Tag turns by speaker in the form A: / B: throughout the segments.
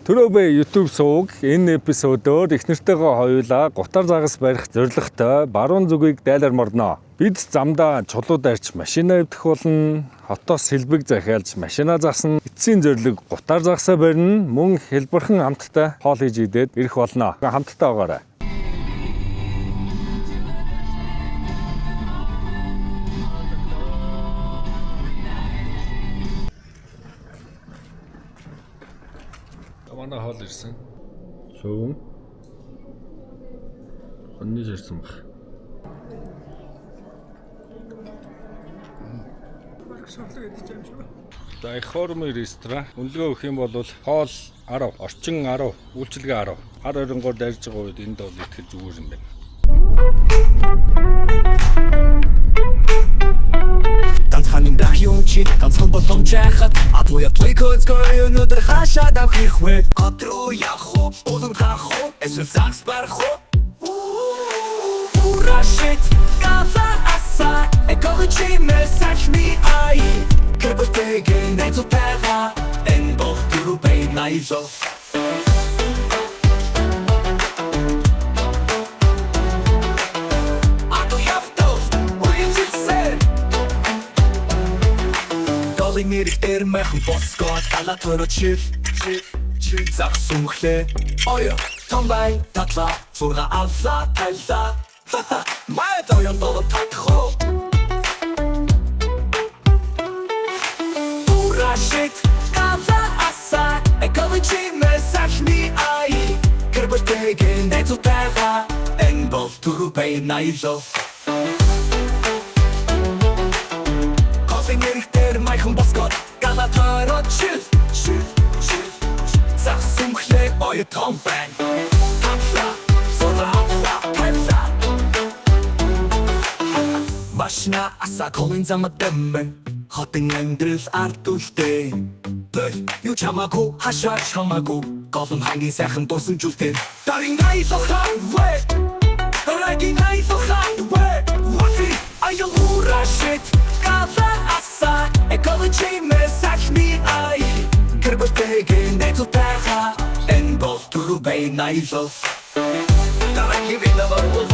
A: Төрөөбэй YouTube суваг энэ эпизодоор их нэртэйгээ хоёулаа гутар загас барих зорилготой баруун зүгийг дайларморно. Бид замдаа чулуу дайрч машина эвдэх болно, хотоос сэлбэг захиалж машина засан, эцсийн зорилго гутар загасаа барина, мөн хэлбэрхэн хамттай хоол хийж идээд ирэх болно. Хамттай байгаарай. Манай хоол ирсэн. Шүүн. Хоньны ирсэн баг. За их хормын ресторан. Үнэлгээ өгөх юм бол хоол 10, орчин 10, үйлчилгээ 10. Хар оронгоор дайрж байгаа үед энд бол итгэл зүгээр юм байна. Танцханын дах юм чи танцхан болон жахад атуя твикоц гой өнөдөр хашаа давхих вэ готруу яхо болон хахо эсэл загс бархо урашит кафа аса экологи месаж ми ай кэбэтэгэ нэцо пэга эн бол турубэй найзо Нэрээр мэхэн босгоод алатөрө чив загсумхлээ оё томбай татла сурга алла талла май тоён доло татхо урашит кафа аса экологи месаж ми ай кэрбэтэгэ нэцо пэга эн бол турубэй найзо Нэрээр мэхэн босгоод алатөрө чив загсумхлээ оё томбай татла сурга алла талла Машина аса колын замадэм хотын амьдрал ард үлдээ юу чамаагүй хашаа чамаагүй голом хангийн сайхан дусан жүлтэй дарин найзо хавэ дарин найзо хавэ васи аял урашит кафа аса экологи месаж ми ай кэрбэтэгэ нэцо пэга эн бол турубэй найзо дараги винаварус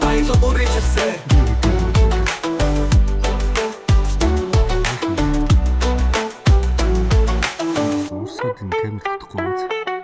A: найзо боричэсэ Усадын камер татахгүй үү?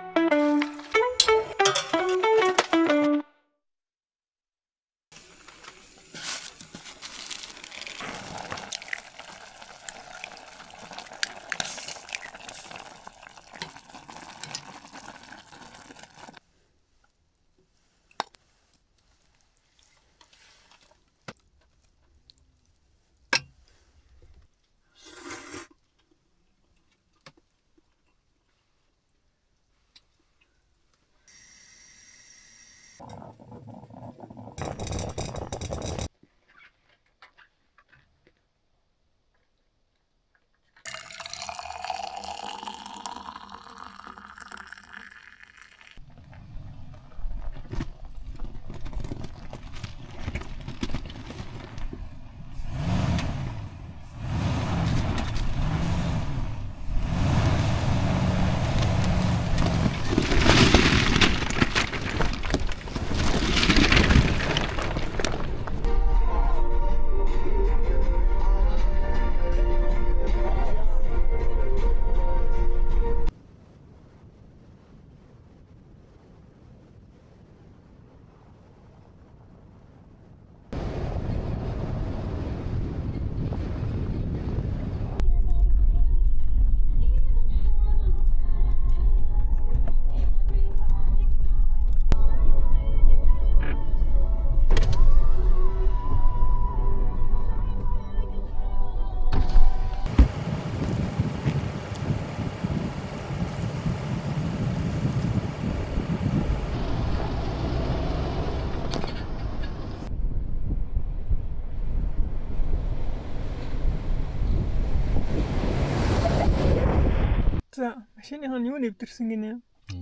B: За, машиныхаа юу нэвдэрсэн гинэ?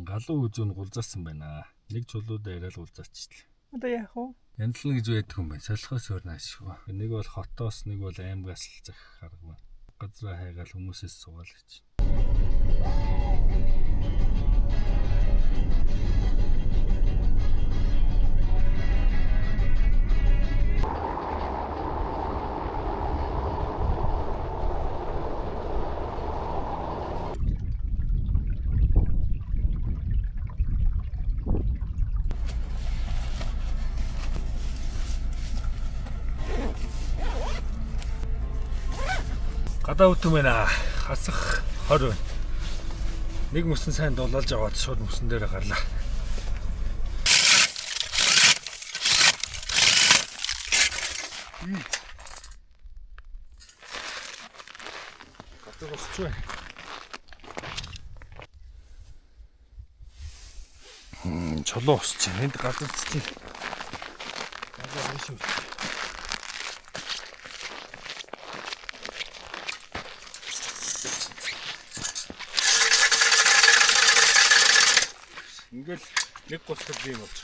A: Галуу үзүүн гулзаасан байна. Нэг чулуудаа яриад гулзаачлаа.
B: Одоо яах вэ?
A: Янзлна гэж байдаг юм байна. Солихоос өөр наашгүй. Нэг бол хотоос, нэг бол аймгаас л захих арга байна. Газраа хайгаал хүмүүсээс суугаал гэж. Гадаа үтэн байна. Хасах 20 байна. Нэг мөсөн сайн дулаалж аваад шууд мөсөн дээр гарлаа. Гадаа босч байна. Чулуу босч байна. Энд газар цэцэг. Гадаа биш үү? Ингээл нэг госгол юм болж.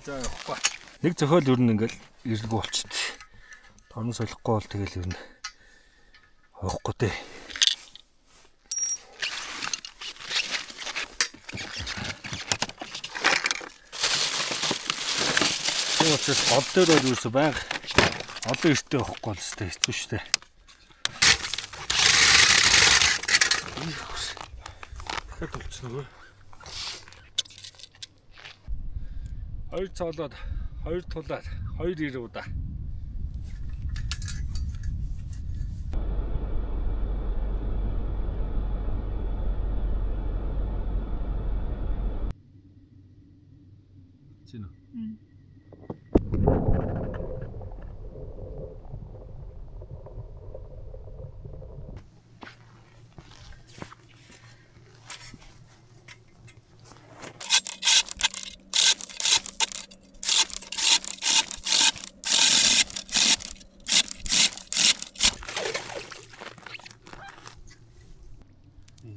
A: За явахгүй. Нэг зохиол юу нэгэл ирэлгүй болчихд. Томн солихгүй бол тэгэл юу нэ. Хоохгүй дээ. Тийм учраас гол дээр бол юусе байг олон эрттэй явахгүй бол өстэй хэцүү шттэ. Дахиад болчихно гоо. Хоёр цоолоод, хоёр тулаад, хоёр ирүү да. Чинь үү?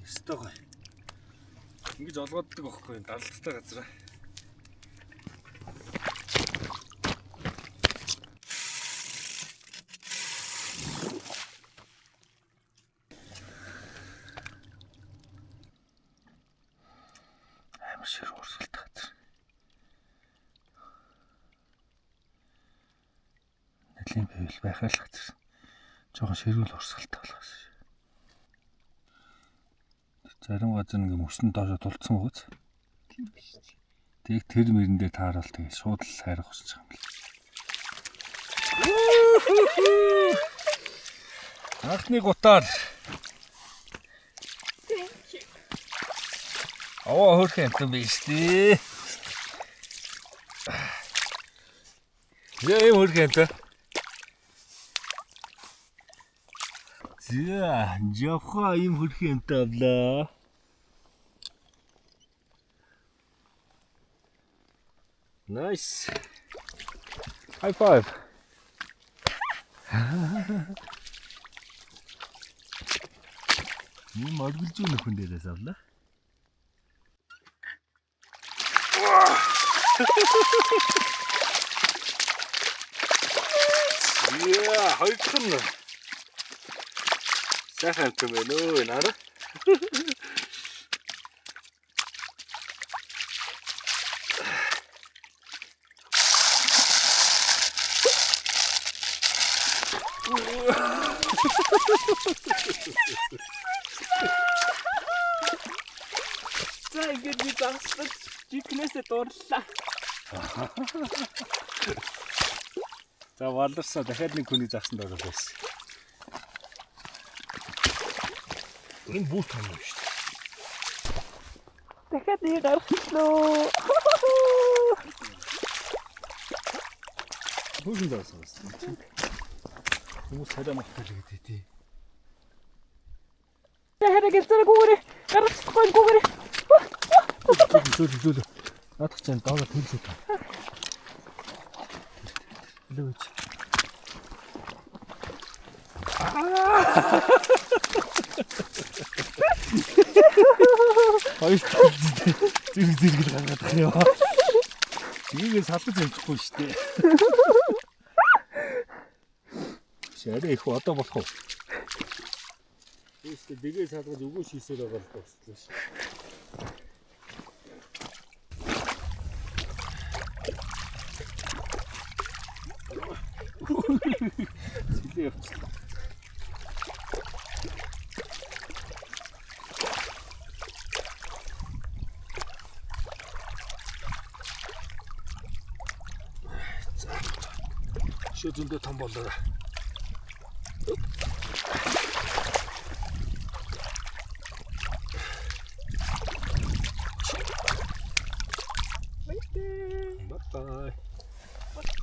A: Стогой. Ингэж олгоддаг байхгүй даралцтай газар. Амар шир урсгалтай газар. Нэлийн байвал байхаа л газар. Жохон ширүүл урсгалтай болгосон. Зарим газар ингээ мөсөн доошо тулцсан гоц.
B: Тийм биш.
A: Тэг тэр мэрэндээ таараал тэгээ шууд л хайрах болчих юм бэл. Анхны гутаар. Оо хөрх юм биш тий. Яа хөрх юм та. За, жавха юм хөрх юм тавла. Nice. High five. Ни моргилж өгөх хүн дээрээс авлаа. Яа, хайрхан. Сайхан юм байна өө нара.
B: За ингэж би загсаж жигнэсээ дуурлаа.
A: За валарсаа дахиад нэг хүний загсан дөрөв байсан. Энэ бут юм шүү дээ.
B: Дахиад нэг гарчихлоо.
A: Бүгд доосон. Хүмүүс хараа махтал гэдэг тий.
B: Дахиад гэлцэрэг үгээрээ гарчихгүй үгээрээ.
A: Зүл. Наадах чинь доогоо төлсөв. Лөөч. Хоёр зэрэг гаргаад байгаа юм. Энийг салгаж амжихгүй шүү дээ. Шаарэ их одоо болох уу? Ийшээ дэгээ салгаж өгөө шийсээр байгаа л болчихлоо ш. Сэлээ явчихлаа. зөндөө том болоо. Бай.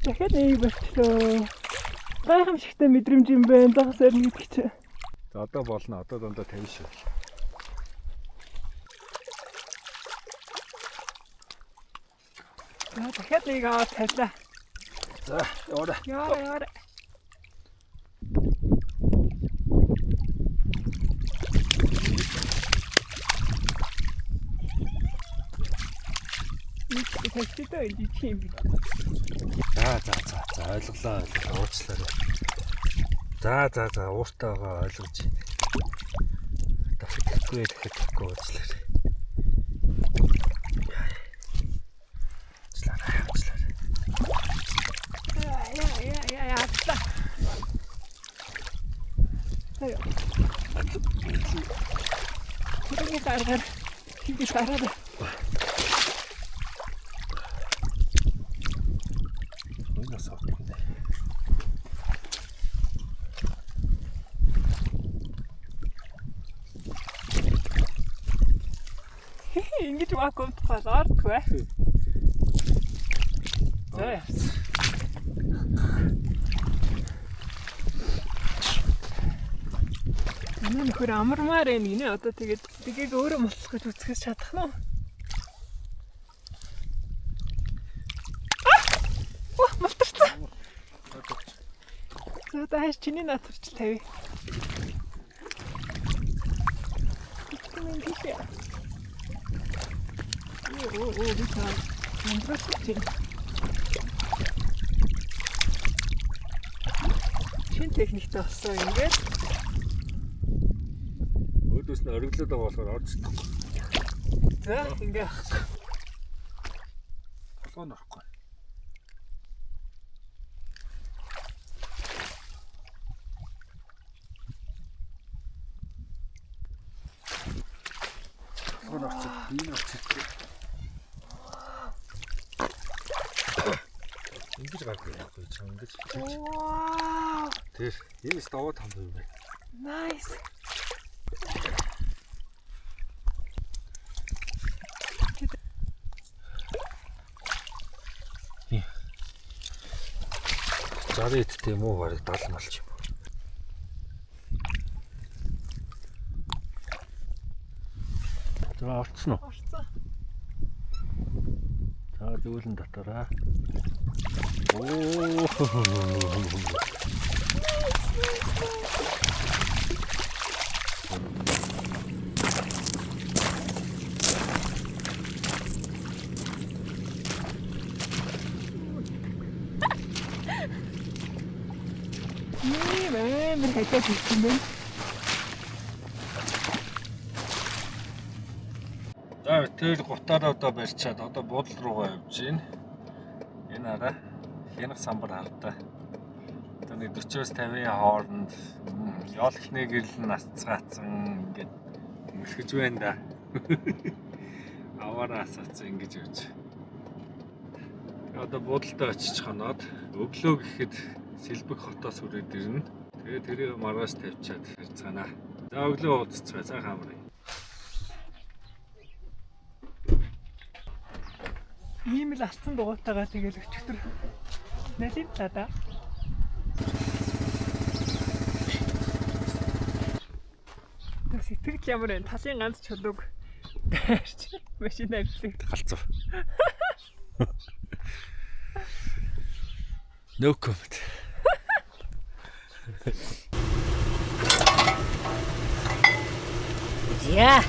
B: Дахиад нэг болчихлоо. Гайхамшигтай мэдрэмж юм байна. Дагас ирнэ гэдэг чинь.
A: За одоо болно. Одоо дандаа 50 шүү.
B: За дахиад нэг аваад тавилаа.
A: За яваа.
B: Яа. Тэстэй энэ тийм.
A: За ойлголоо. Уучлаарай. За ууртаа байгаа ойлгож байна. Дахиад тэгэхгүй уучлаарай.
B: Ингэж вакуумд халаардгүй. За. Энэ нөхөр амармаар юм гинэ. Одоо тэгээд тгийг өөрөө мулах гэж үзэхээс чадах нь уу? Мултарсан. За тааш чиний натарч тавь. Би таа. Мултарсан. Чин техниктэй болсон ингээд.
A: Өөдөөс нь ориглоод байгаа болохоор орж чадахгүй.
B: За ингээ.
A: Толгойн орохгүй. Толгойн орч, биеийн орч. Ингэж гардаг байхгүй ч ингэж.
B: Вау!
A: Тэр энэ стовод хам юм байна.
B: Nice. Зарид тийм үү барыг 70 малч юм. За орцсон уу? Орцсон.
A: За зөөлөн дотороо.
B: Мэн хэвээр хийсэн бэ?
A: За тэр гутаараа одоо барьчаад одоо буудлал руугаа явж байна. Энэ араа хянах самбар хардаа. Одоо нэг 40-50 хооронд ёолхны гэрэл нь асцгаацсан ингээд мөрхөж байна да. Аваараа асаацсан ингэж явж. Одоо буудлалтаа очиж ханаад өглөө гэхэд Сэлбэг хотоос үрээд ирнэ. Тэгээд тэрийг маргааш тавьчаад харьцгаана. За өглөө уулзцгаая. За хамраа.
B: Ийм л алцсан дугуйтайгаа тэгэл өчтөр. Налив та да. Сэтгэл ямар вэ? Талын ганц чулууг дайрч машин авчлаа.
A: Галзуу. No comment.
B: Яа.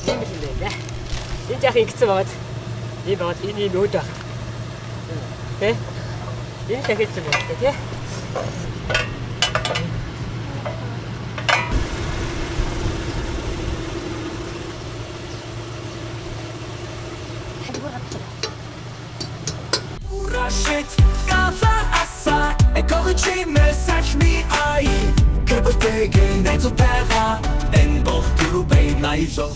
B: Ийм л юм байна. Энэ жах ингэсэн бод. Энэ бод энэ өөдөө. Тэ? Энэ дахиад бод тэ?
C: Shit, gaza asa, ecology message me I. Keep taking into terra, and both to be nice of.